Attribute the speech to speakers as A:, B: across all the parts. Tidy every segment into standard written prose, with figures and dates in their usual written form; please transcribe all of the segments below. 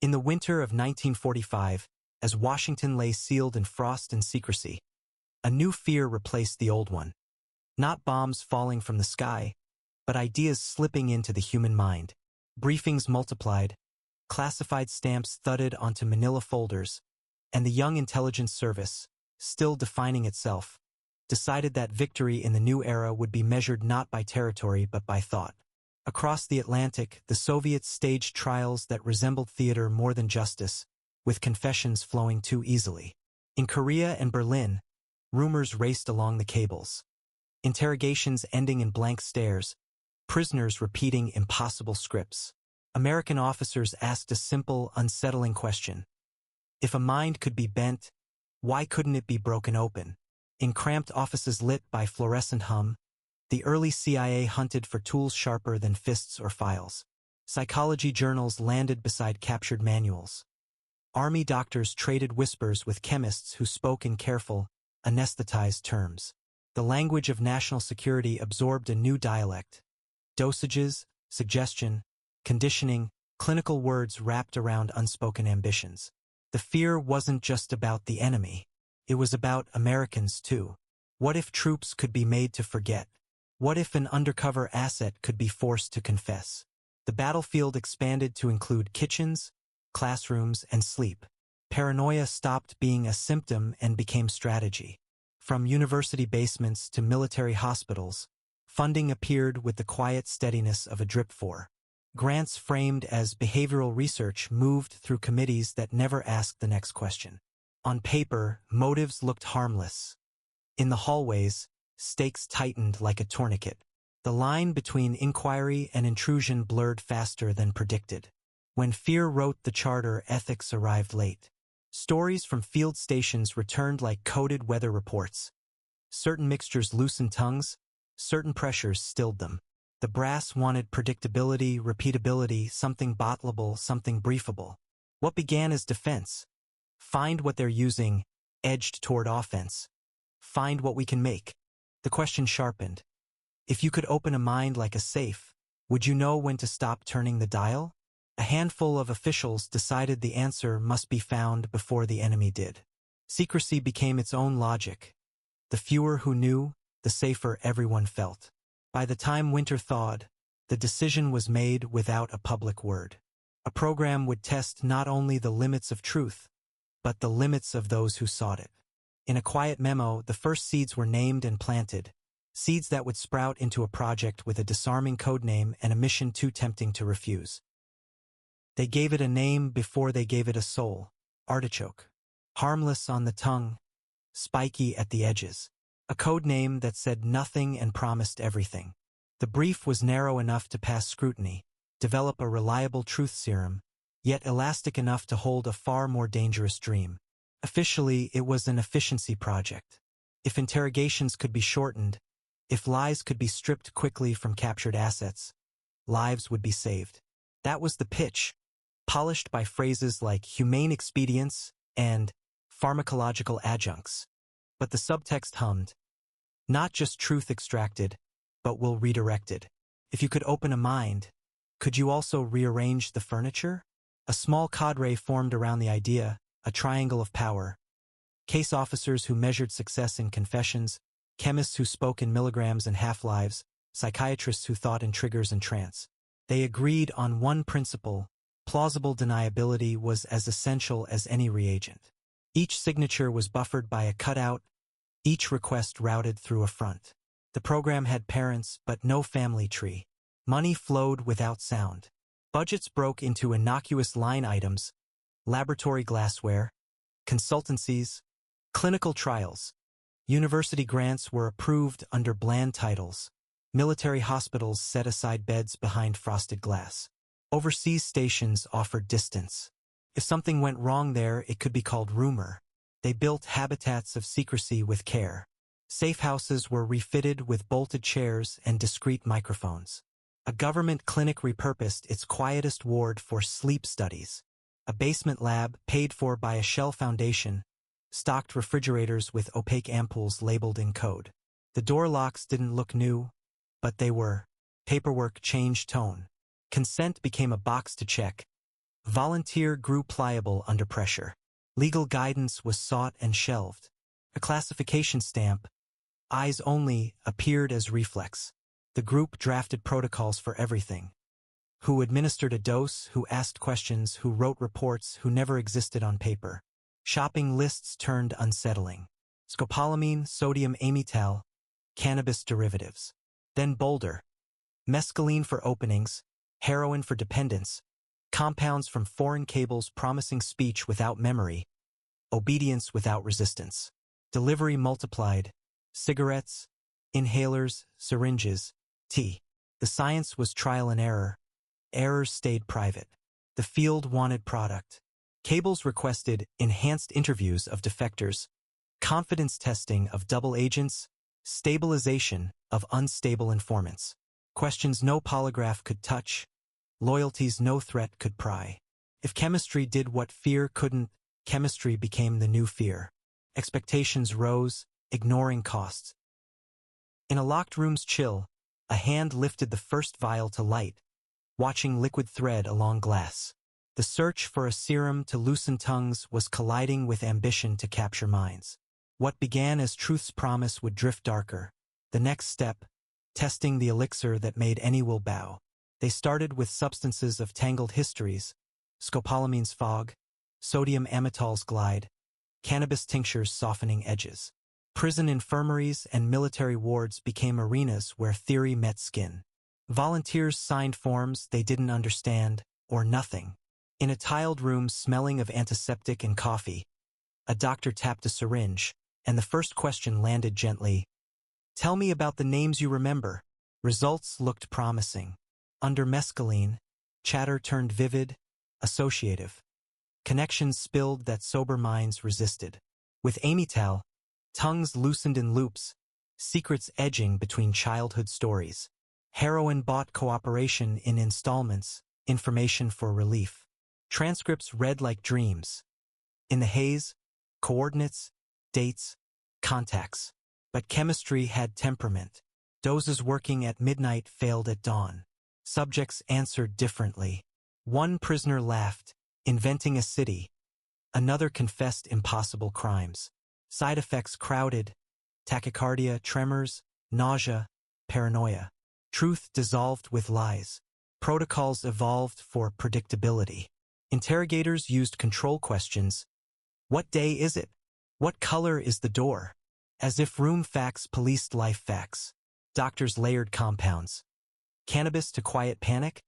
A: In the winter of 1945, as Washington lay sealed in frost and secrecy, a new fear replaced the old one. Not bombs falling from the sky, but ideas slipping into the human mind. Briefings multiplied, classified stamps thudded onto manila folders, and the young intelligence service, still defining itself, decided that victory in the new era would be measured not by territory but by thought. Across the Atlantic, the Soviets staged trials that resembled theater more than justice, with confessions flowing too easily. In Korea and Berlin, rumors raced along the cables. Interrogations ending in blank stares, prisoners repeating impossible scripts. American officers asked a simple, unsettling question. If a mind could be bent, why couldn't it be broken open? In cramped offices lit by fluorescent hum, the early CIA hunted for tools sharper than fists or files. Psychology journals landed beside captured manuals. Army doctors traded whispers with chemists who spoke in careful, anesthetized terms. The language of national security absorbed a new dialect. Dosages, suggestion, conditioning, clinical words wrapped around unspoken ambitions. The fear wasn't just about the enemy. It was about Americans too. What if troops could be made to forget? What if an undercover asset could be forced to confess? The battlefield expanded to include kitchens, classrooms, and sleep. Paranoia stopped being a symptom and became strategy. From university basements to military hospitals, funding appeared with the quiet steadiness of a drip for. Grants framed as behavioral research moved through committees that never asked the next question. On paper, motives looked harmless. In the hallways, stakes tightened like a tourniquet. The line between inquiry and intrusion blurred faster than predicted. When fear wrote the charter, ethics arrived late. Stories from field stations returned like coded weather reports. Certain mixtures loosened tongues, certain pressures stilled them. The brass wanted predictability, repeatability, something bottlable, something briefable. What began as defense? Find what they're using, edged toward offense. Find what we can make. The question sharpened. If you could open a mind like a safe, would you know when to stop turning the dial? A handful of officials decided the answer must be found before the enemy did. Secrecy became its own logic. The fewer who knew, the safer everyone felt. By the time winter thawed, the decision was made without a public word. A program would test not only the limits of truth, but the limits of those who sought it. In a quiet memo, the first seeds were named and planted, seeds that would sprout into a project with a disarming codename and a mission too tempting to refuse. They gave it a name before they gave it a soul. Artichoke. Harmless on the tongue, spiky at the edges. A code name that said nothing and promised everything. The brief was narrow enough to pass scrutiny, develop a reliable truth serum, yet elastic enough to hold a far more dangerous dream. Officially, it was an efficiency project. If interrogations could be shortened, if lies could be stripped quickly from captured assets, lives would be saved. That was the pitch, polished by phrases like humane expedients and pharmacological adjuncts. But the subtext hummed. Not just truth extracted, but will redirected. If you could open a mind, could you also rearrange the furniture? A small cadre formed around the idea, a triangle of power. Case officers who measured success in confessions, chemists who spoke in milligrams and half-lives, psychiatrists who thought in triggers and trance. They agreed on one principle: plausible deniability was as essential as any reagent. Each signature was buffered by a cutout, each request routed through a front. The program had parents, but no family tree. Money flowed without sound. Budgets broke into innocuous line items: laboratory glassware, consultancies, clinical trials. University grants were approved under bland titles. Military hospitals set aside beds behind frosted glass. Overseas stations offered distance. If something went wrong there, it could be called rumor. They built habitats of secrecy with care. Safehouses were refitted with bolted chairs and discreet microphones. A government clinic repurposed its quietest ward for sleep studies. A basement lab, paid for by a Shell Foundation, stocked refrigerators with opaque ampoules labeled in code. The door locks didn't look new, but they were. Paperwork changed tone. Consent became a box to check, Volunteer grew pliable under pressure. Legal guidance was sought and shelved. A classification stamp, eyes only, appeared as reflex. The group drafted protocols for everything. Who administered a dose, who asked questions, who wrote reports, who never existed on paper. Shopping lists turned unsettling. Scopolamine, sodium amytal, cannabis derivatives. Then bolder. Mescaline for openings, heroin for dependence, compounds from foreign cables promising speech without memory, obedience without resistance. Delivery multiplied, cigarettes, inhalers, syringes, tea. The science was trial and error. Errors stayed private. The field wanted product. Cables requested enhanced interviews of defectors, confidence testing of double agents, stabilization of unstable informants. Questions no polygraph could touch, loyalties no threat could pry. If chemistry did what fear couldn't, chemistry became the new fear. Expectations rose, ignoring costs. In a locked room's chill, a hand lifted the first vial to light, watching liquid thread along glass. The search for a serum to loosen tongues was colliding with ambition to capture minds. What began as truth's promise would drift darker. The next step, testing the elixir that made any will bow. They started with substances of tangled histories, scopolamine's fog, sodium amytal's glide, cannabis tinctures softening edges. Prison infirmaries and military wards became arenas where theory met skin. Volunteers signed forms they didn't understand, or nothing. In a tiled room smelling of antiseptic and coffee, a doctor tapped a syringe, and the first question landed gently. Tell me about the names you remember. Results looked promising. Under mescaline, chatter turned vivid, associative. Connections spilled that sober minds resisted. With amytal, tongues loosened in loops, secrets edging between childhood stories. Heroin bought cooperation in installments, information for relief. Transcripts read like dreams. In the haze, coordinates, dates, contacts. But chemistry had temperament. Doses working at midnight failed at dawn. Subjects answered differently. One prisoner laughed, inventing a city. Another confessed impossible crimes. Side effects crowded, tachycardia, tremors, nausea, paranoia. Truth dissolved with lies. Protocols evolved for predictability. Interrogators used control questions. What day is it? What color is the door? As if room facts policed life facts. Doctors layered compounds. Cannabis to quiet panic,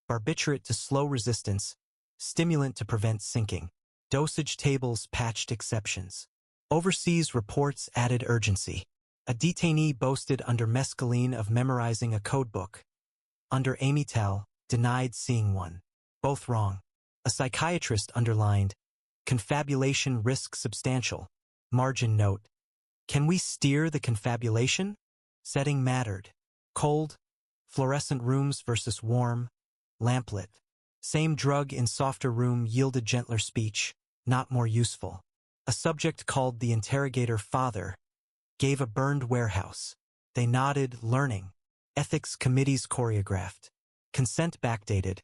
A: barbiturate to slow resistance, stimulant to prevent sinking. Dosage tables patched exceptions. Overseas reports added urgency. A detainee boasted under mescaline of memorizing a codebook. Under amytal, denied seeing one. Both wrong. A psychiatrist underlined, confabulation risk substantial. Margin note. Can we steer the confabulation? Setting mattered. Cold, fluorescent rooms versus warm, lamplit. Same drug in softer room yielded gentler speech, not more useful. A subject called the interrogator father gave a burned warehouse. They nodded, learning. Ethics committees choreographed. Consent backdated.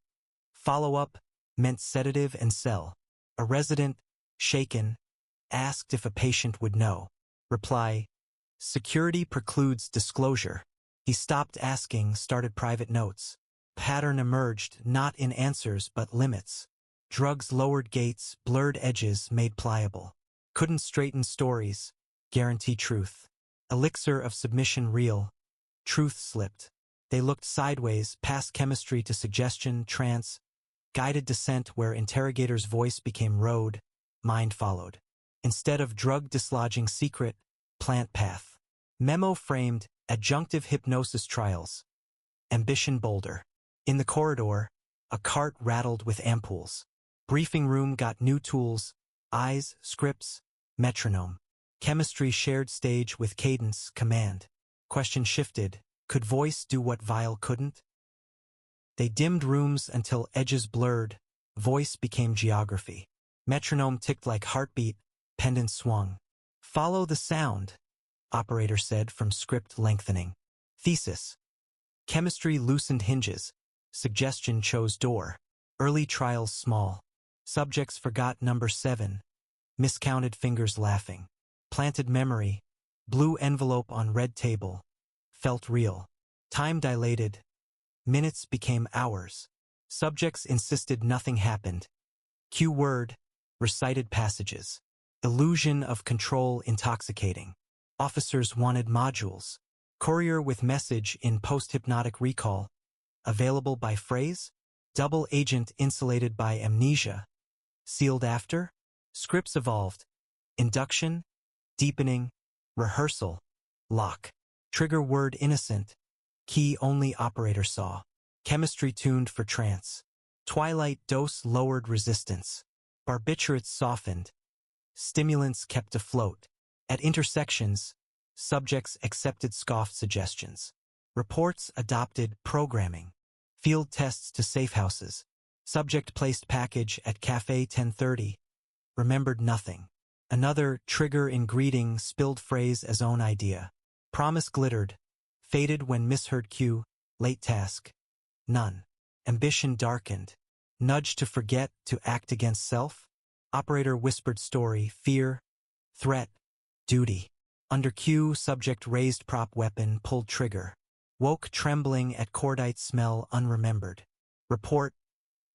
A: Follow-up meant sedative and cell. A resident, shaken, asked if a patient would know. Reply, security precludes disclosure. He stopped asking, started private notes. Pattern emerged, not in answers but limits. Drugs lowered gates, blurred edges, made pliable. Couldn't straighten stories, guarantee truth. Elixir of submission real. Truth slipped. They looked sideways, past chemistry to suggestion, trance, guided descent where interrogator's voice became road, mind followed. Instead of drug dislodging secret, plant path. Memo framed adjunctive hypnosis trials. Ambition bolder. In the corridor, a cart rattled with ampoules. Briefing room got new tools, eyes, scripts, metronome. Chemistry shared stage with cadence, command. Question shifted, could voice do what vial couldn't? They dimmed rooms until edges blurred, voice became geography. Metronome ticked like heartbeat, pendant swung. Follow the sound, operator said from script lengthening. Thesis. Chemistry loosened hinges. Suggestion chose door. Early trials small. Subjects forgot number 7. Miscounted fingers laughing. Planted memory. Blue envelope on red table. Felt real. Time dilated. Minutes became hours. Subjects insisted nothing happened. Cue word. Recited passages. Illusion of control intoxicating. Officers wanted modules. Courier with message in post-hypnotic recall. Available by phrase. Double agent insulated by amnesia. Sealed after. Scripts evolved. Induction. Deepening. Rehearsal. Lock. Trigger word innocent. Key only operator saw. Chemistry tuned for trance. Twilight dose lowered resistance. Barbiturates softened. Stimulants kept afloat. At intersections, subjects accepted scoffed suggestions. Reports adopted programming. Field tests to safehouses. Subject placed package at Cafe 1030. Remembered nothing. Another trigger in greeting spilled phrase as own idea. Promise glittered. Faded when misheard cue. Late task. None. Ambition darkened. Nudge to forget to act against self. Operator whispered story, fear, threat, duty. Under cue, subject raised prop weapon, pulled trigger. Woke trembling at cordite smell unremembered. Report,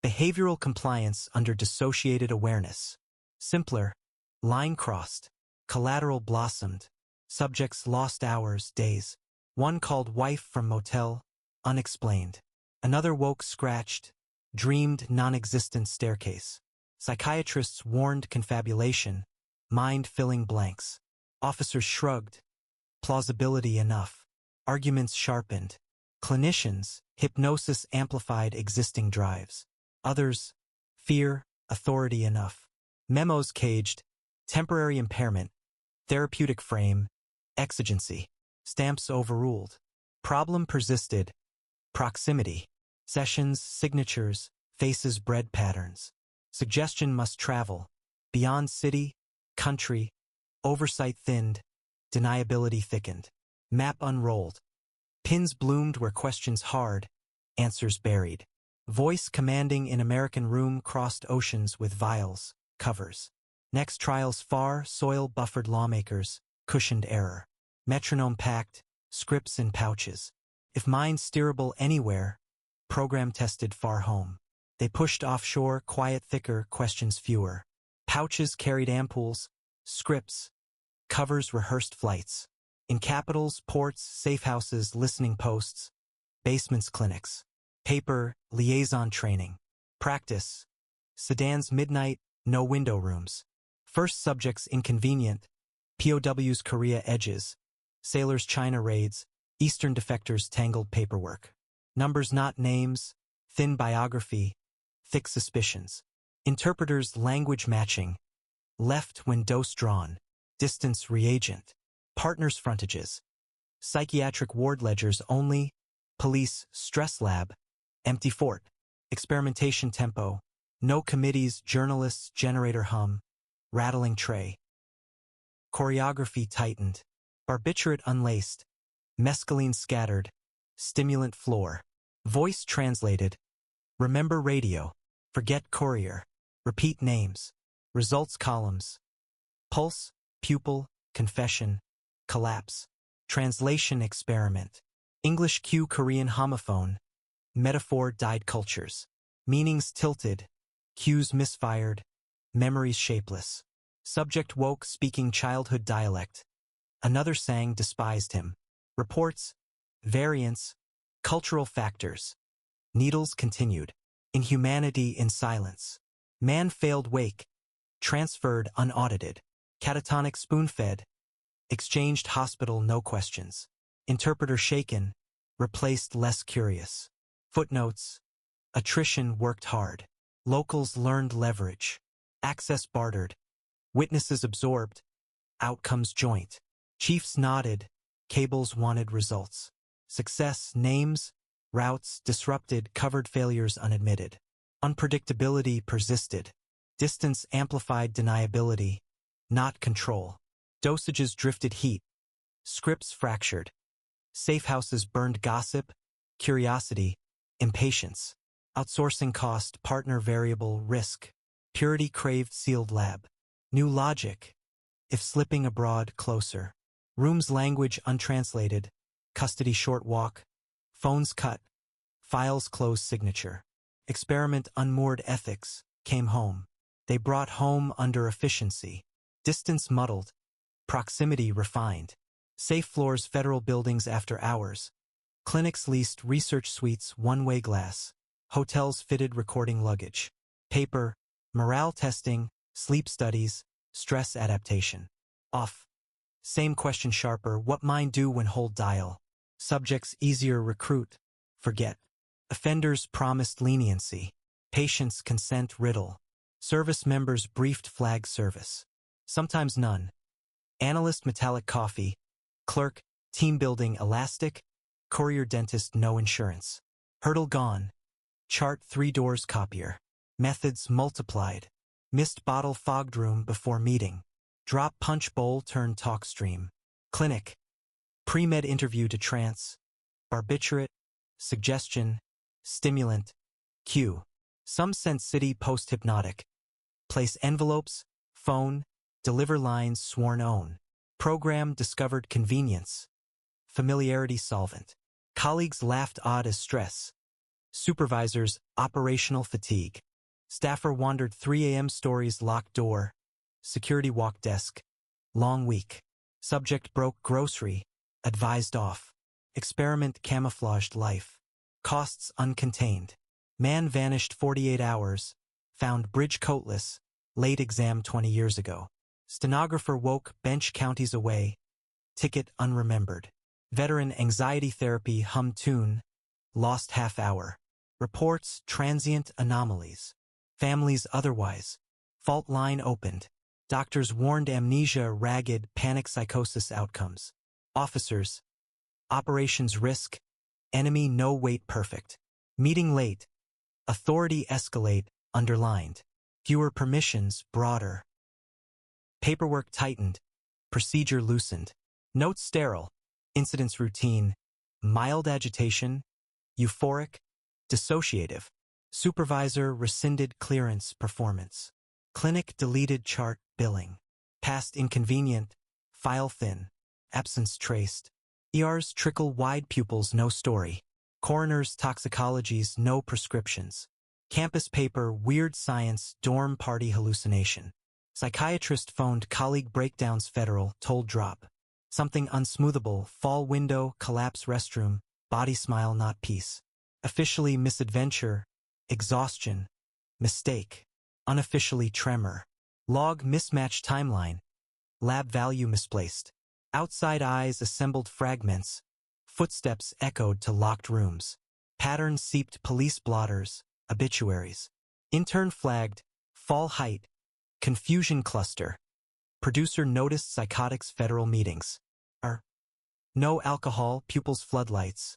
A: behavioral compliance under dissociated awareness. Simpler, line crossed. Collateral blossomed. Subjects lost hours, days. One called wife from motel, unexplained. Another woke scratched, dreamed non-existent staircase. Psychiatrists warned confabulation, mind-filling blanks. Officers shrugged. Plausibility enough. Arguments sharpened. Clinicians, hypnosis amplified existing drives. Others, fear, authority enough. Memos caged. Temporary impairment. Therapeutic frame. Exigency. Stamps overruled. Problem persisted. Proximity. Sessions, signatures, faces bred patterns. Suggestion must travel. Beyond city, country. Oversight thinned. Deniability thickened. Map unrolled. Pins bloomed where questions hard. Answers buried. Voice commanding in American room crossed oceans with vials, covers. Next trials far, soil buffered lawmakers, cushioned error. Metronome packed, scripts in pouches. If mind steerable anywhere, program tested far home. They pushed offshore, quiet thicker, questions fewer. Pouches carried ampoules, scripts, covers rehearsed flights. In capitals, ports, safehouses, listening posts, basements, clinics. Paper, liaison training. Practice. Sedans midnight, no window rooms. First subjects inconvenient. POWs Korea edges. Sailors China raids. Eastern defectors tangled paperwork. Numbers not names. Thin biography. Thick suspicions. Interpreters language matching. Left when dose drawn. Distance reagent. Partners frontages. Psychiatric ward ledgers only. Police stress lab. Empty fort. Experimentation tempo. No committees, journalists, generator hum. Rattling tray. Choreography tightened. Barbiturate unlaced. Mescaline scattered. Stimulant floor. Voice translated. Remember radio. Forget courier. Repeat names. Results columns. Pulse, pupil, confession, collapse. Translation experiment. English cue Korean homophone. Metaphor dyed cultures. Meanings tilted. Cues misfired. Memories shapeless. Subject woke speaking childhood dialect. Another sang despised him. Reports. Variants. Cultural factors. Needles continued. Inhumanity in silence. Man failed wake. Transferred unaudited. Catatonic spoon-fed. Exchanged hospital no questions. Interpreter shaken. Replaced less curious. Footnotes. Attrition worked hard. Locals learned leverage. Access bartered. Witnesses absorbed. Outcomes joint. Chiefs nodded. Cables wanted results. Success, names, routes disrupted, covered failures unadmitted. Unpredictability persisted. Distance amplified deniability, not control. Dosages drifted heat. Scripts fractured. Safehouses burned gossip, curiosity, impatience. Outsourcing cost, partner variable, risk. Purity craved sealed lab. New logic. If slipping abroad, closer. Room's language untranslated. Custody short walk. Phones cut. Files close signature. Experiment unmoored ethics. Came home. They brought home under efficiency. Distance muddled. Proximity refined. Safe floors federal buildings after hours. Clinics leased research suites one-way glass. Hotels fitted recording luggage. Paper, morale testing, sleep studies, stress adaptation. Off. Same question sharper, what mind do when hold dial? Subjects easier recruit, forget. Offenders promised leniency. Patients consent riddle. Service members briefed flag service. Sometimes none. Analyst metallic coffee. Clerk, team building elastic. Courier dentist no insurance. Hurdle gone. Chart 3 doors copier. Methods multiplied. Missed bottle fogged room before meeting. Drop punch bowl turn talk stream. Clinic. Pre-med interview to trance. Barbiturate. Suggestion. Stimulant. Cue. Some sense city post-hypnotic. Place envelopes. Phone. Deliver lines sworn own. Program discovered convenience. Familiarity solvent. Colleagues laughed odd as stress. Supervisors, operational fatigue. Staffer wandered 3 a.m. stories locked door. Security walk desk. Long week. Subject broke grocery. Advised off. Experiment camouflaged life. Costs uncontained. Man vanished 48 hours. Found bridge coatless. Late exam 20 years ago. Stenographer woke bench counties away. Ticket unremembered. Veteran anxiety therapy hum tune. Lost half hour. Reports transient anomalies. Families otherwise. Fault line opened. Doctors warned amnesia ragged panic psychosis outcomes. Officers. Operations risk. Enemy no wait perfect. Meeting late. Authority escalate underlined. Fewer permissions broader. Paperwork tightened. Procedure loosened. Notes sterile. Incidents routine. Mild agitation. Euphoric. Dissociative. Supervisor rescinded clearance performance. Clinic deleted chart billing. Past inconvenient. File thin. Absence traced. ERs trickle wide pupils no story. Coroner's toxicologies no prescriptions. Campus paper weird science dorm party hallucination. Psychiatrist phoned colleague breakdowns federal told drop. Something unsmoothable fall window collapse restroom body smile not peace. Officially misadventure. Exhaustion. Mistake. Unofficially tremor. Log mismatch timeline. Lab value misplaced. Outside eyes assembled fragments. Footsteps echoed to locked rooms. Pattern seeped police blotters. Obituaries. Intern flagged. Fall height. Confusion cluster. Producer noticed psychotics federal meetings. No alcohol pupils floodlights.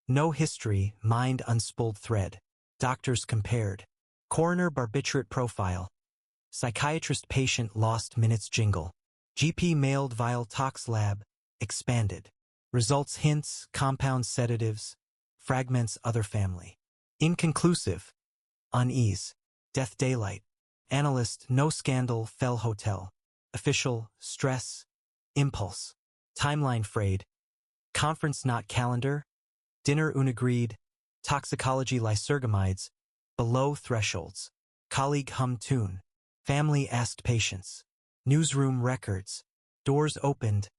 A: No history mind unspooled thread. Doctors compared. Coroner barbiturate profile. Psychiatrist patient lost minutes jingle. GP mailed vial tox lab. Expanded. Results hints compound sedatives. Fragments other family. Inconclusive. Unease. Death daylight. Analyst no scandal fell hotel. Official stress. Impulse. Timeline frayed. Conference not calendar. Dinner unagreed. Toxicology lysergamides. Below thresholds. Colleague hum tune. Family asked patience. Newsroom records. Doors opened.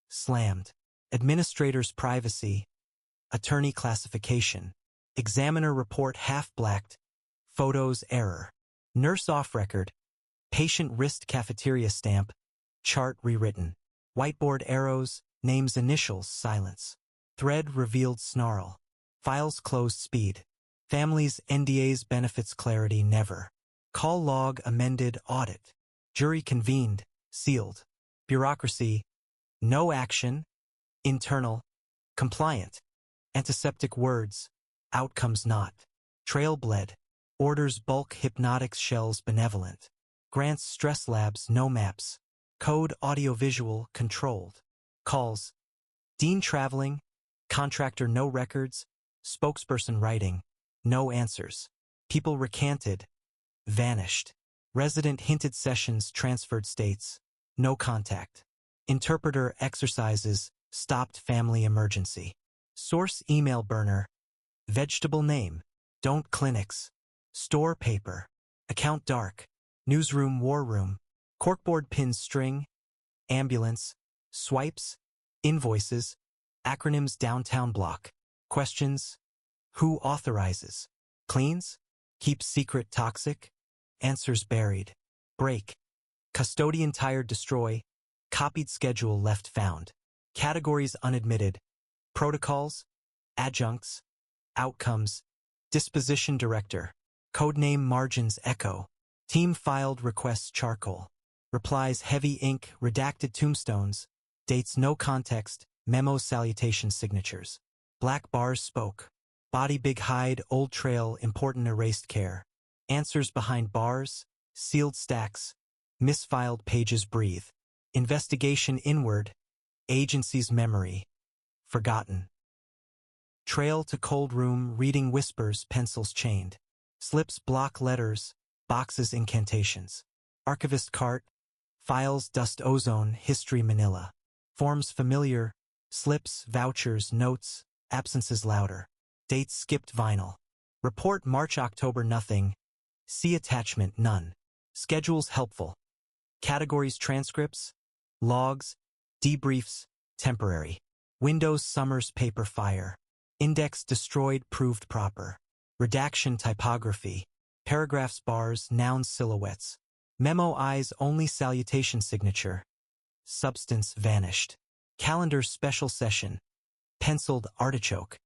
A: Slammed. Administrator's privacy. Attorney classification. Examiner report half-blacked. Photos error. Nurse off record. Patient wrist cafeteria stamp. Chart rewritten. Whiteboard arrows. Names initials silence. Thread revealed snarl. Files closed speed. Families NDAs benefits clarity never. Call log amended audit. Jury convened. Sealed. Bureaucracy. No action. Internal. Compliant. Antiseptic words. Outcomes not. Trail bled. Orders bulk hypnotics shells benevolent. Grants stress labs no maps. Code audiovisual controlled. Calls. Dean traveling. Contractor no records. Spokesperson writing. No answers. People recanted. Vanished. Resident hinted sessions transferred states. No contact. Interpreter exercises stopped family emergency. Source email burner. Vegetable name. Don't clinics. Store paper. Account dark. Newsroom war room. Corkboard pins string. Ambulance. Swipes. Invoices. Acronyms downtown block. Questions. Who authorizes? Cleans? Keeps secret toxic? Answers buried. Break. Custodian tired destroy. Copied schedule left found. Categories unadmitted. Protocols. Adjuncts. Outcomes. Disposition director. Codename margins echo. Team filed requests charcoal. Replies heavy ink redacted tombstones. Dates no context. Memos salutation signatures. Black bars spoke. Body big hide old trail important erased care. Answers behind bars. Sealed stacks. Misfiled pages breathe. Investigation inward. Agency's memory. Forgotten. Trail to cold room reading whispers pencils chained. Slips block letters. Boxes incantations. Archivist cart. Files dust ozone history manila. Forms familiar. Slips vouchers notes. Absences louder. Dates skipped vinyl. Report March-October nothing. See attachment none. Schedules helpful. Categories transcripts. Logs. Debriefs. Temporary. Windows Summers paper fire. Index destroyed proved proper. Redaction typography. Paragraphs bars nouns silhouettes. Memo eyes only salutation signature. Substance vanished. Calendar special session. Penciled artichoke.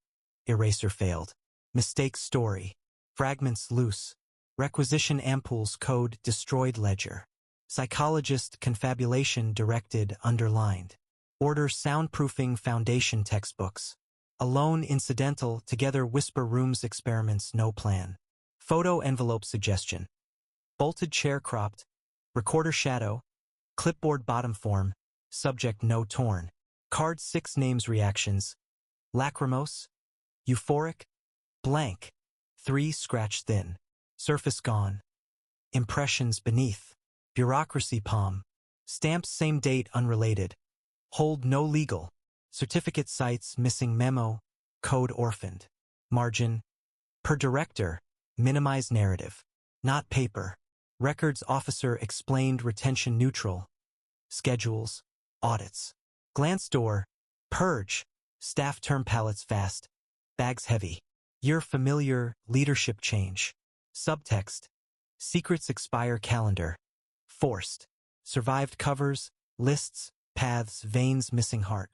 A: Eraser failed. Mistake story. Fragments loose. Requisition ampoules code destroyed ledger. Psychologist confabulation directed underlined. Order soundproofing foundation textbooks. Alone incidental together whisper rooms experiments no plan. Photo envelope suggestion. Bolted chair cropped. Recorder shadow. Clipboard bottom form. Subject no torn. Card 6 names reactions. Lachrymose. Euphoric. Blank. 3 scratch thin. Surface gone. Impressions beneath. Bureaucracy palm. Stamps same date unrelated. Hold no legal. Certificate cites missing memo. Code orphaned. Margin. Per director. Minimize narrative. Not paper. Records officer explained retention neutral. Schedules. Audits. Glance door. Purge. Staff term pallets fast. Bags heavy. Year familiar. Leadership change. Subtext. Secrets expire calendar. Forced. Survived covers. Lists. Paths. Veins missing heart.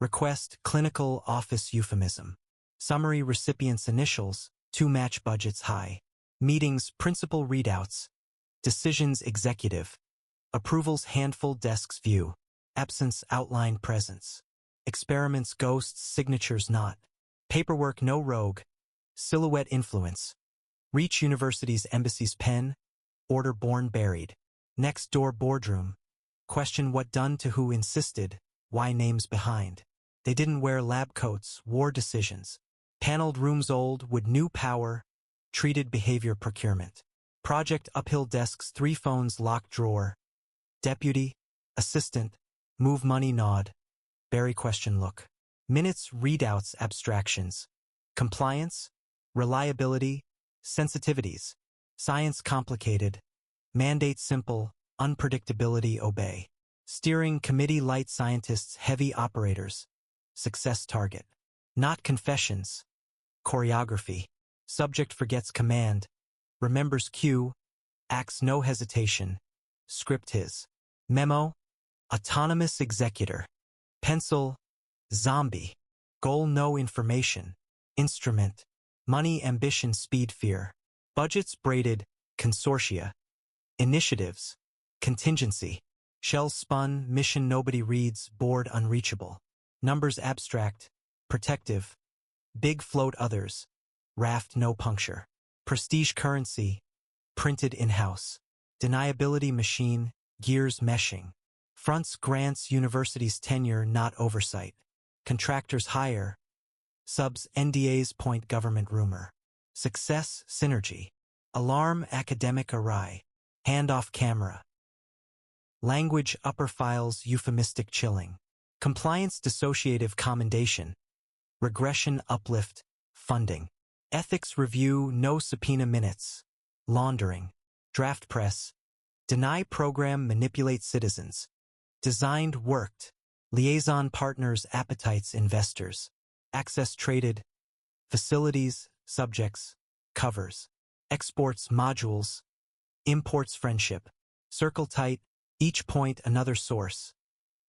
A: Request. Clinical office euphemism. Summary recipients initials. 2 match budgets high. Meetings. Principal readouts. Decisions executive. Approvals handful desks view. Absence outline presence. Experiments ghosts signatures not. Paperwork no rogue. Silhouette influence. Reach university's embassy's pen. Order born buried. Next door boardroom. Question what done to who insisted. Why names behind. They didn't wear lab coats. War decisions. Paneled rooms old would new power. Treated behavior procurement. Project uphill desks 3 phones locked drawer. Deputy. Assistant. Move money nod. Bury question look. Minutes readouts abstractions. Compliance. Reliability. Sensitivities. Science complicated. Mandate simple. Unpredictability obey. Steering committee light scientists heavy operators. Success target. Not confessions. Choreography. Subject forgets command. Remembers cue. Acts no hesitation. Script his. Memo. Autonomous executor. Pencil. Zombie. Goal no information. Instrument. Money ambition speed fear. Budgets braided. Consortia. Initiatives. Contingency. Shells spun. Mission nobody reads. Board unreachable. Numbers abstract. Protective. Big float others. Raft no puncture. Prestige currency. Printed in-house. Deniability machine. Gears meshing. Fronts grants university's tenure not oversight. Contractors hire. Subs NDAs point government rumor. Success synergy. Alarm academic awry. hand off camera. Language upper files euphemistic chilling. Compliance dissociative commendation. Regression uplift, funding. Ethics review no subpoena minutes. Laundering. Draft press. Deny program manipulate citizens. Designed worked. Liaison partners appetites investors. Access traded. Facilities, subjects, covers. Exports modules. Imports friendship. Circle tight. Each point another source.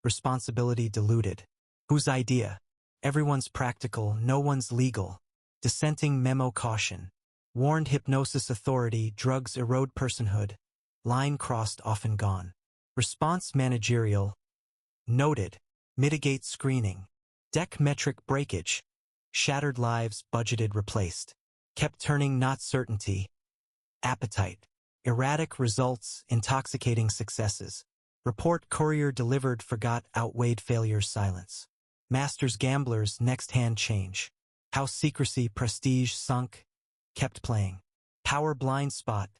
A: Responsibility diluted. Whose idea? Everyone's practical, no one's legal. Dissenting memo caution. Warned hypnosis authority, drugs erode personhood. Line crossed often gone. Response managerial. Noted. Mitigate screening. Deck metric breakage. Shattered lives budgeted replaced. Kept turning not certainty. Appetite. Erratic results, intoxicating successes. Report courier delivered forgot outweighed failure's silence. Masters gamblers next hand change. House secrecy prestige sunk. Kept playing. Power blind spot.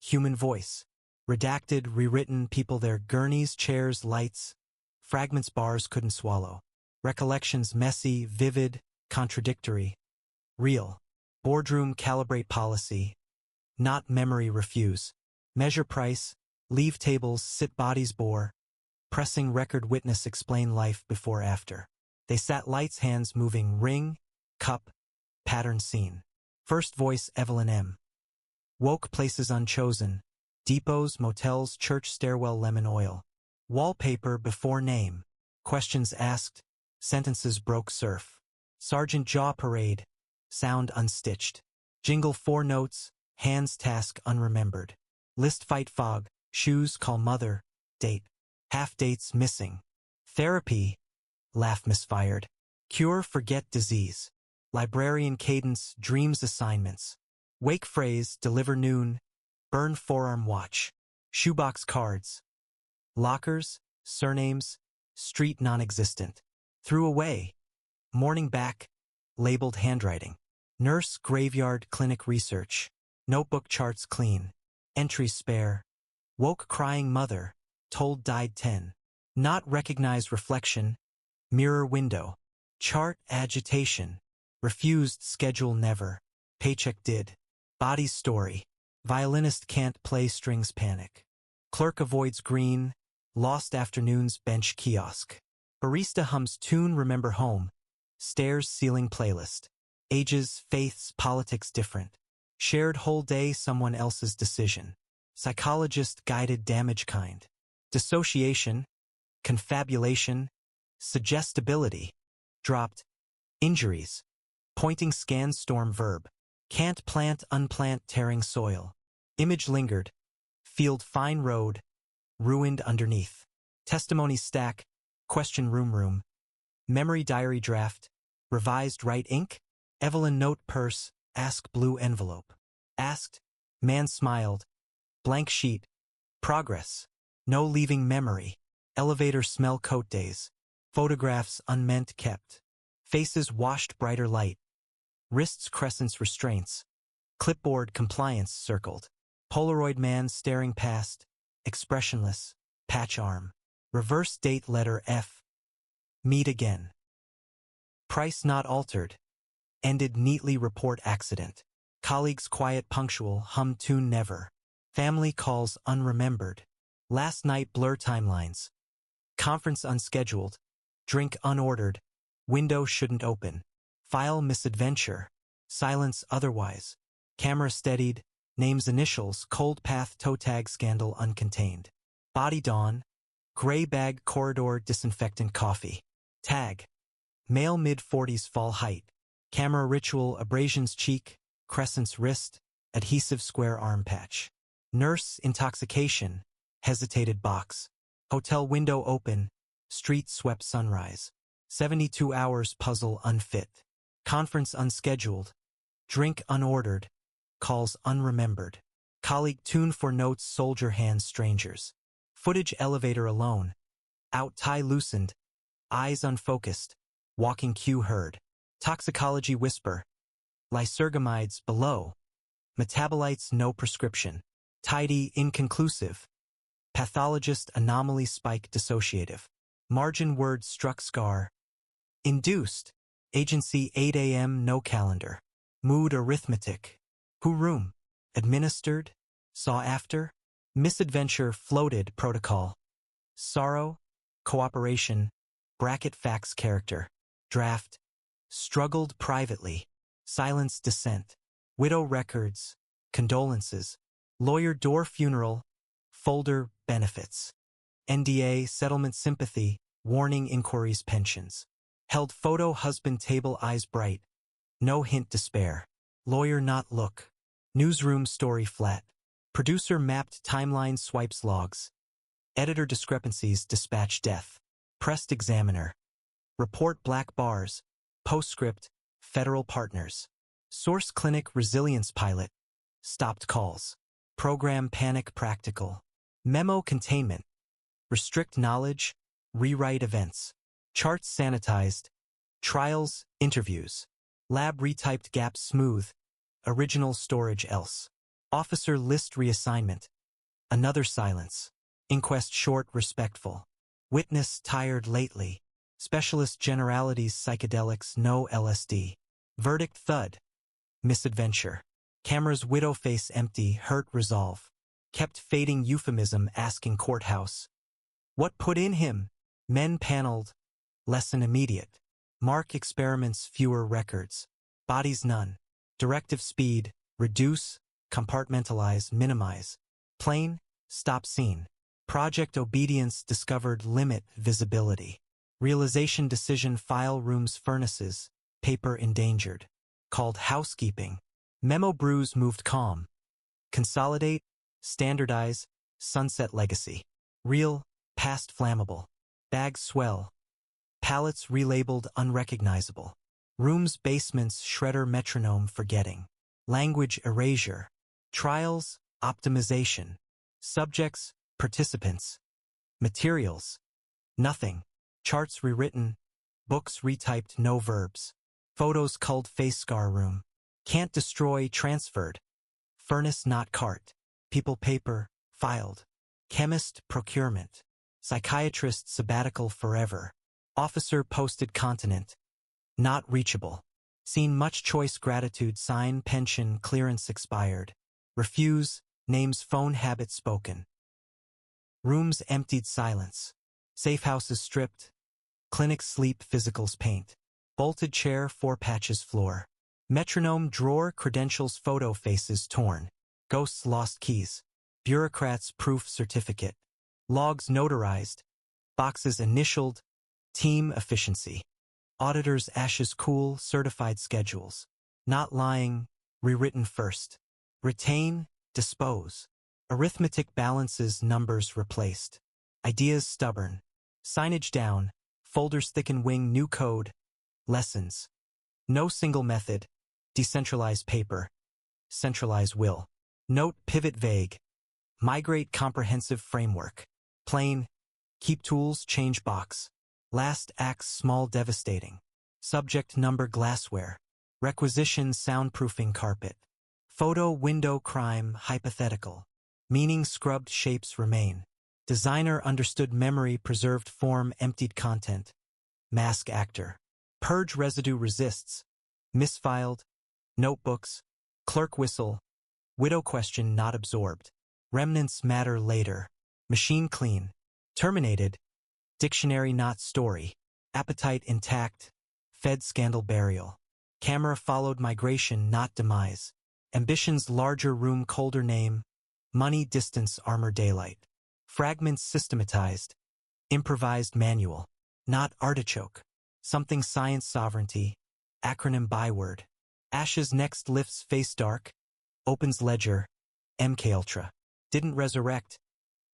A: Human voice. Redacted rewritten people their gurneys chairs lights. Fragments bars couldn't swallow. Recollections messy, vivid, contradictory. Real. Boardroom calibrate policy. Not memory refuse. Measure price. Leave tables sit bodies bore. Pressing record witness explain life before after. They sat lights hands moving ring, cup, pattern scene. First voice Evelyn M. Woke places unchosen. Depots, motels, church stairwell lemon oil. Wallpaper before name. Questions asked. Sentences broke surf. Sergeant jaw parade. Sound unstitched. Jingle 4 notes. Hands task unremembered. List fight fog. Shoes call mother. Date. Half dates missing. Therapy. Laugh misfired. Cure forget disease. Librarian cadence dreams assignments. Wake phrase deliver noon. Burn forearm watch. Shoebox cards. Lockers, surnames, street non-existent. Threw away. Morning back. Labeled handwriting. Nurse graveyard clinic research. Notebook charts clean. Entries spare. Woke crying mother. Told died 10. Not recognized reflection. Mirror window. Chart agitation. Refused schedule never. Paycheck did. Body story. Violinist can't play strings panic. Clerk avoids green. Lost afternoons bench kiosk. Barista hums tune remember home. Stairs ceiling playlist. Ages, faiths, politics different. Shared whole day someone else's decision. Psychologist guided damage kind. Dissociation. Confabulation. Suggestibility. Dropped. Injuries. Pointing scan storm verb. Can't plant unplant tearing soil. Image lingered. Field fine road. Ruined underneath. Testimony stack. Question room. Memory diary draft. Revised right ink. Evelyn note purse. Ask blue envelope. Asked. Man smiled. Blank sheet. Progress. No leaving memory. Elevator smell coat days. Photographs unmeant kept. Faces washed brighter light. Wrists crescents restraints. Clipboard compliance circled. Polaroid man staring past. Expressionless. Patch arm. Reverse date letter F. Meet again. Price not altered. Ended neatly report accident. Colleagues quiet punctual hum tune never. Family calls unremembered. Last night blur timelines. Conference unscheduled. Drink unordered. Window shouldn't open. File misadventure. Silence otherwise. Camera steadied. Names initials cold path toe tag scandal uncontained. Body dawn. Gray bag corridor disinfectant coffee. Tag. Male mid-40s fall height. Camera ritual abrasions cheek. Crescent's wrist. Adhesive square arm patch. Nurse intoxication. Hesitated box. Hotel window open. Street swept sunrise. 72 hours puzzle unfit. Conference unscheduled. Drink unordered. Calls unremembered. Colleague tune for notes soldier hands strangers. Footage elevator alone. Out tie loosened. Eyes unfocused. Walking cue heard. Toxicology whisper. Lysergamides below. Metabolites no prescription. Tidy, inconclusive. Pathologist, anomaly, spike, dissociative. Margin, word struck, scar. Induced. Agency, 8 a.m., no calendar. Mood, arithmetic. Who, room. Administered. Saw after. Misadventure, floated, protocol. Sorrow. Cooperation. Bracket, facts, character. Draft. Struggled privately. Silence, dissent. Widow records. Condolences. Lawyer, door, funeral. Folder, benefits. NDA, settlement, sympathy. Warning, inquiries, pensions. Held photo, husband, table, eyes bright. No hint, despair. Lawyer, not look. Newsroom, story, flat. Producer, mapped, timeline, swipes, logs. Editor, discrepancies, dispatch, death. Pressed, examiner. Report, black bars. Postscript, federal partners. Source, clinic, resilience pilot. Stopped calls. Program, panic, practical. Memo, containment. Restrict knowledge. Rewrite events. Charts, sanitized. Trials, interviews. Lab, retyped, gaps, smooth. Original, storage, else. Officer, list, reassignment. Another, silence. Inquest, short, respectful. Witness, tired, lately. Specialist, generalities, psychedelics, no LSD. Verdict, thud. Misadventure. Cameras, widow face, empty, hurt, resolve. Kept fading, euphemism, asking, courthouse. What put in him? Men, paneled. Lesson, immediate. Mark, experiments, fewer records. Bodies, none. Directive, speed, reduce, compartmentalize, minimize. Plain, stop, scene. Project, obedience, discovered, limit, visibility. Realization, decision, file, rooms, furnaces. Paper, endangered. Called housekeeping. Memo, bruise, moved, calm. Consolidate, standardize, sunset, legacy. Real, past, flammable. Bags, swell. Pallets, relabeled, unrecognizable. Rooms, basements, shredder, metronome, forgetting. Language, erasure. Trials, optimization. Subjects, participants. Materials, nothing. Charts, rewritten. Books, retyped, no verbs. Photos, culled, face scar, room. Can't destroy, transferred. Furnace, not cart. People, paper, filed. Chemist, procurement. Psychiatrist, sabbatical, forever. Officer, posted, continent. Not reachable. Seen, much choice, gratitude, sign, pension, clearance, expired. Refuse, names, phone, habit, spoken. Rooms, emptied, silence. Safehouses, stripped. Clinic, sleep, physicals, paint. Bolted chair, 4 patches, floor. Metronome, drawer, credentials, photo, faces, torn. Ghosts, lost keys. Bureaucrats, proof, certificate. Logs, notarized. Boxes, initialed. Team, efficiency. Auditors, ashes, cool, certified schedules. Not lying, rewritten first. Retain, dispose. Arithmetic, balances, numbers, replaced. Ideas, stubborn. Signage, down. Folders, thicken, wing, new code. Lessons. No single method. Decentralized paper. Centralized will. Note, pivot, vague. Migrate, comprehensive framework. Plain. Keep tools, change box. Last acts, small, devastating. Subject, number, glassware. Requisition, soundproofing, carpet. Photo, window, crime, hypothetical. Meaning, scrubbed, shapes, remain. Designer, understood, memory, preserved, form, emptied, content. Mask, actor. Purge, residue, resists. Misfiled. Notebooks. Clerk, whistle. Widow, question, not absorbed. Remnants, matter, later. Machine, clean. Terminated. Dictionary, not story. Appetite, intact. Fed, scandal, burial. Camera, followed, migration, not demise. Ambitions, larger, room, colder, name. Money, distance, armor, daylight. Fragments, systematized. Improvised, manual. Not artichoke. Something, science, sovereignty. Acronym, byword. Ashes, next, lifts, face, dark. Opens, ledger. MKUltra. Didn't resurrect.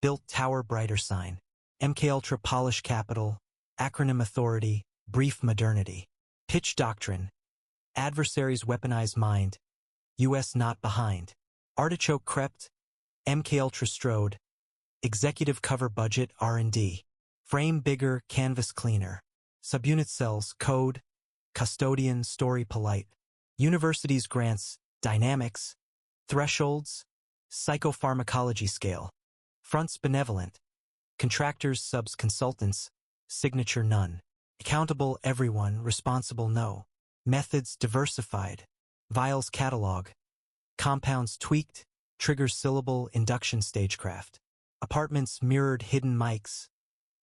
A: Built, tower, brighter, sign. MKUltra, polish, capital. Acronym, authority. Brief, modernity. Pitch, doctrine. Adversaries, weaponize, mind. US, not behind. Artichoke, crept. MKUltra, strode. Executive, cover, budget, R&D. Frame, bigger, canvas, cleaner. Subunit, cells, code. Custodian, story, polite. Universities, grants, dynamics. Thresholds. Psychopharmacology scale. Fronts benevolent. Contractors, subs, consultants. Signature none. Accountable everyone, responsible no. Methods diversified. Vials catalog. Compounds tweaked. Triggers syllable, induction stagecraft. Apartments mirrored hidden mics.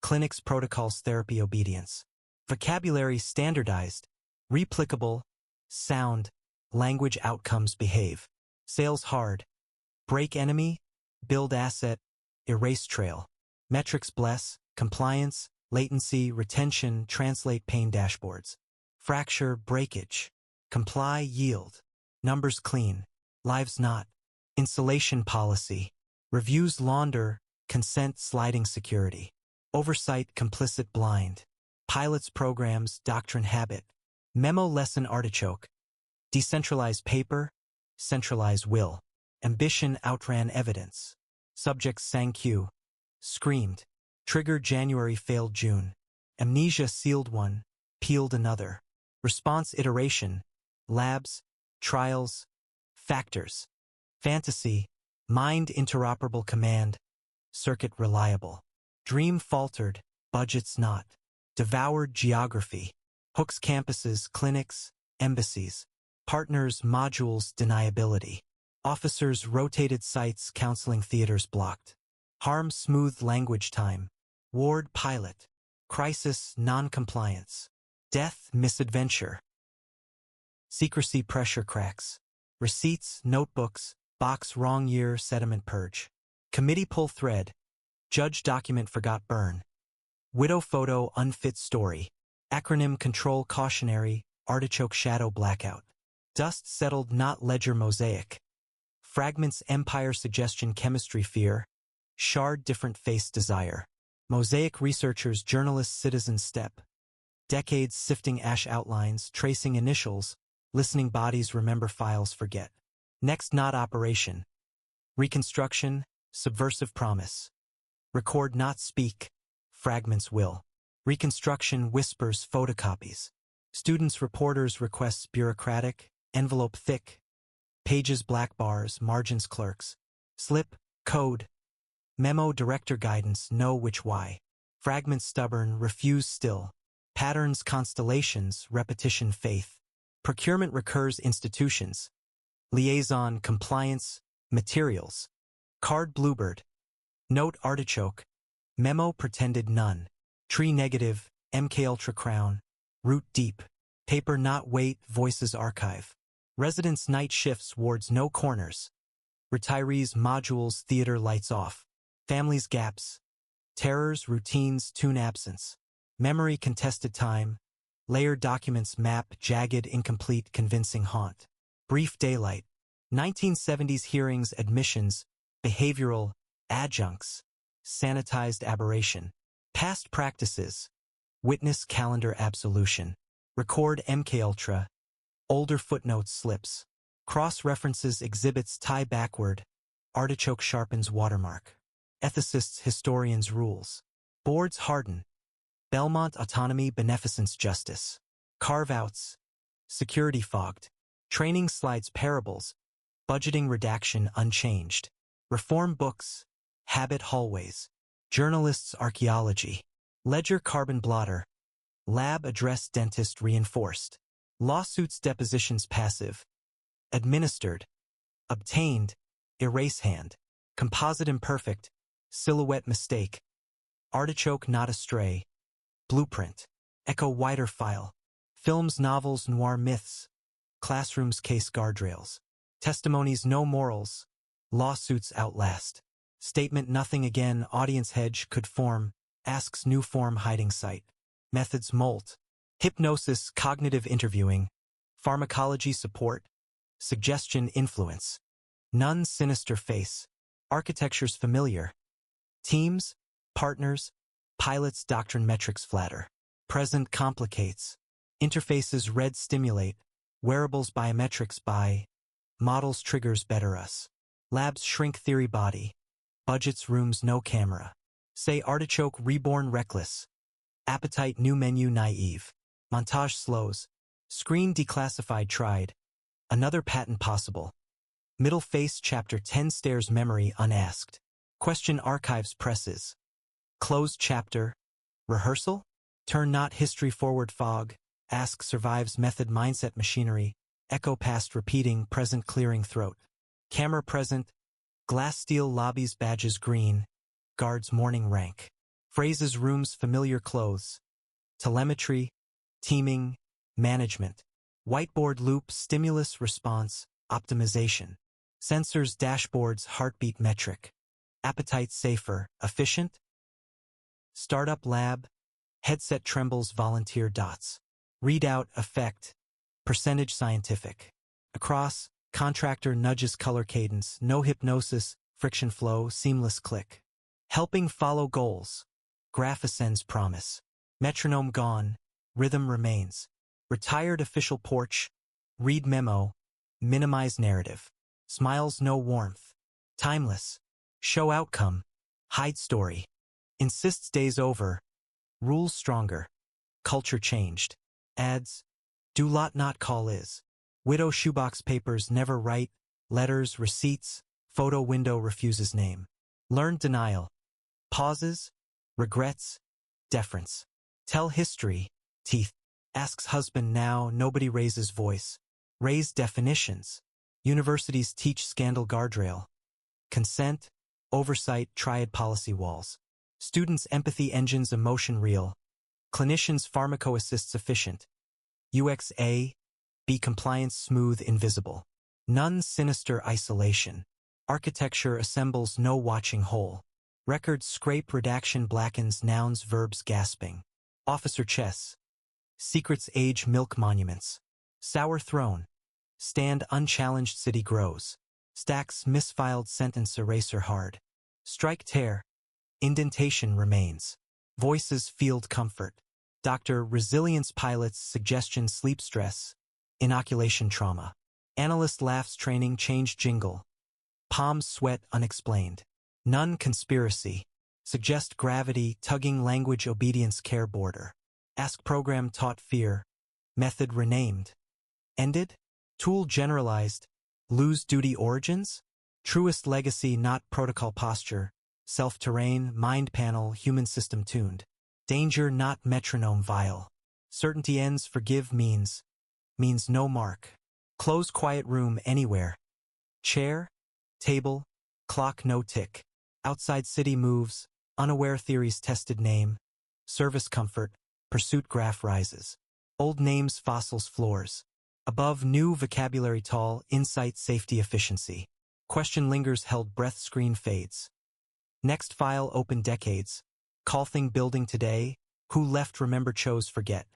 A: Clinics protocols therapy obedience. Vocabulary standardized. Replicable. Sound. Language outcomes behave. Sales hard. Break enemy. Build asset. Erase trail. Metrics bless. Compliance. Latency. Retention. Translate pain dashboards. Fracture. Breakage. Comply. Yield. Numbers clean. Lives not. Insulation policy. Reviews launder. Consent sliding security. Oversight complicit blind. Pilots programs doctrine habit. Memo lesson artichoke. Decentralized paper. Centralized will. Ambition outran evidence. Subjects sang Q. Screamed. Trigger January failed June. Amnesia sealed one. Peeled another. Response iteration. Labs. Trials. Factors. Fantasy. Mind interoperable command. Circuit reliable. Dream faltered. Budgets not. Devoured geography. Hooks campuses, clinics, embassies. Partners, modules, deniability. Officers, rotated sites, counseling theaters blocked. Harm, smooth language time. Ward, pilot. Crisis, non-compliance. Death, misadventure. Secrecy, pressure cracks. Receipts, notebooks, box wrong year, sediment purge. Committee pull thread. Judge document forgot burn. Widow photo unfit story. Acronym control cautionary, artichoke shadow blackout. Dust settled not ledger mosaic. Fragments empire suggestion chemistry fear. Shard different face desire. Mosaic researchers journalists citizen step. Decades sifting ash outlines, tracing initials. Listening bodies remember files forget. Next not operation. Reconstruction, subversive promise. Record not speak. Fragments will. Reconstruction whispers photocopies. Students reporters requests bureaucratic, envelope thick. Pages black bars, margins clerks. Slip, code. Memo director guidance know which why. Fragments stubborn, refuse still. Patterns constellations, repetition faith. Procurement recurs institutions. Liaison compliance, materials. Card bluebird. Note artichoke. Memo pretended none. Tree negative, MKUltra crown. Root deep. Paper not wait, voices archive. Residents night shifts wards no corners. Retirees modules theater lights off. Families gaps. Terrors routines tune absence. Memory contested time. Layered documents map jagged incomplete convincing haunt. Brief daylight. 1970s hearings admissions. Behavioral. Adjuncts. Sanitized aberration. Past practices. Witness calendar absolution. Record MKUltra. Older footnotes slips. Cross-references exhibits tie backward. Artichoke sharpens watermark. Ethicists historians rules. Boards harden. Belmont autonomy beneficence justice. Carve-outs. Security fogged. Training slides parables. Budgeting redaction unchanged. Reform books. Habit hallways. Journalists archaeology. Ledger carbon blotter. Lab address dentist reinforced. Lawsuits depositions passive. Administered. Obtained. Erase hand. Composite imperfect. Silhouette mistake. Artichoke not astray. Blueprint. Echo wider file. Films novels noir myths. Classrooms case guardrails. Testimonies no morals. Lawsuits outlast. Statement nothing again audience hedge could form. Asks new form hiding site. Methods molt. Hypnosis cognitive interviewing. Pharmacology support. Suggestion influence. None sinister face. Architectures familiar. Teams, partners, pilots doctrine metrics flatter. Present complicates. Interfaces red stimulate. Wearables biometrics by. Models triggers better us. Labs shrink theory body. Budgets rooms no camera. Say artichoke reborn reckless. Appetite new menu naive. Montage slows. Screen declassified tried. Another patent possible. Middle face chapter 10 stares memory unasked. Question archives presses. Closed chapter. Rehearsal? Turn not history forward fog. Ask survives method mindset machinery. Echo past repeating present clearing throat. Camera present. Glass steel lobbies badges green. Guards morning rank. Phrases rooms familiar clothes. Telemetry. Teaming. Management. Whiteboard loop stimulus response. Optimization. Sensors dashboards heartbeat metric. Appetite safer, efficient? Startup lab. Headset trembles volunteer dots. Readout effect. Percentage scientific. Across, contractor nudges color cadence, no hypnosis, friction flow, seamless click. Helping follow goals. Graph ascends promise. Metronome gone, rhythm remains. Retired official porch. Read memo. Minimize narrative. Smiles no warmth. Timeless. Show outcome. Hide story. Insists days over. Rules stronger. Culture changed. Ads. Do lot not call is. Widow shoebox papers never write. Letters, receipts. Photo window refuses name. Learned denial. Pauses. Regrets. Deference. Tell history. Teeth. Asks husband now, nobody raises voice. Raise definitions. Universities teach scandal guardrail. Consent. Oversight triad policy walls. Students empathy engines emotion real. Clinicians pharmacoassist sufficient. UXA. Be compliance smooth invisible. None sinister isolation. Architecture assembles no watching whole. Records scrape redaction blackens nouns verbs gasping. Officer chess. Secrets age milk monuments. Sour throne. Stand unchallenged city grows. Stacks misfiled sentence eraser hard. Strike tear. Indentation remains. Voices field comfort. Doctor resilience pilots suggestion sleep stress. Inoculation trauma. Analyst laughs training change jingle. Palms sweat unexplained. None conspiracy. Suggest gravity tugging language obedience care border. Ask program taught fear. Method renamed. Ended? Tool generalized. Lose duty origins? Truest legacy not protocol posture. Self-terrain, mind panel, human system tuned. Danger not metronome vial. Certainty ends forgive means no mark. Close quiet room anywhere. Chair, table, clock no tick. Outside city moves, unaware theories tested name. Service comfort, pursuit graph rises. Old names fossils floors. Above new vocabulary tall, insight safety efficiency. Question lingers held breath screen fades. Next file open decades. Call thing building today. Who left remember chose forget.